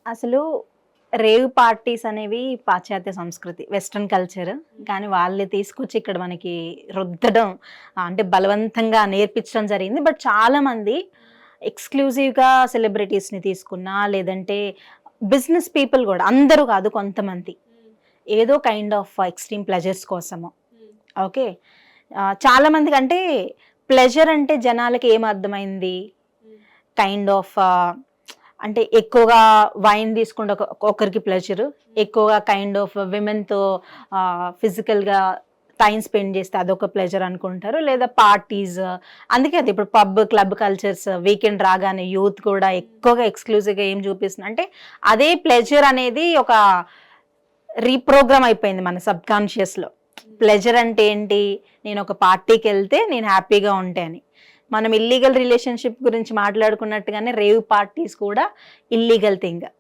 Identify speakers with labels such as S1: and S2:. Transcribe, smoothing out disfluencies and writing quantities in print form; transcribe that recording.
S1: అసలు rave parties అనేవి పాశ్చాత్య సంస్కృతి, వెస్ట్రన్ కల్చర్. కానీ వాళ్ళే తీసుకొచ్చి ఇక్కడ మనకి రుద్దడం, అంటే బలవంతంగా నేర్పించడం జరిగింది. బట్ చాలామంది ఎక్స్‌క్లూజివ్‌గా సెలబ్రిటీస్‌ని తీసుకున్నా, లేదంటే బిజినెస్ పీపుల్ గూడా, అందరూ కాదు కొంతమంది, ఏదో కైండ్ ఆఫ్ ఎక్స్‌ట్రీమ్ ప్లెజర్స్ కోసము. ఓకే. చాలామందికంటే ప్లెజర్ అంటే జనాలకి ఏం అర్థమైంది? కైండ్ ఆఫ్ అంటే ఎక్కువగా వైన్ తీసుకుంటే ఒకరికి ప్లెజరు, ఎక్కువగా కైండ్ ఆఫ్ విమెన్‌తో ఫిజికల్‌గా టైం స్పెండ్ చేస్తే అదొక ప్లెజర్ అనుకుంటారు. లేదా పార్టీస్, అందుకే అది ఇప్పుడు పబ్, క్లబ్ కల్చర్స్, వీకెండ్ రాగానే యూత్ కూడా ఎక్కువగా ఎక్స్‌క్లూజివ్‌గా ఏం చూపిస్తుంది అంటే అదే ప్లెజర్ అనేది ఒక రీప్రోగ్రామ్ అయిపోయింది మన సబ్‌కాన్షియస్‌లో. ప్లెజర్ అంటే ఏంటి? నేను ఒక పార్టీకి వెళ్తే నేను హ్యాపీగా ఉంటే అని. మనం ఇల్లీగల్ రిలేషన్‌షిప్ గురించి మాట్లాడుకున్నట్టుగానే రేవ్ పార్టీస్ కూడా ఇల్లీగల్ థింగ్.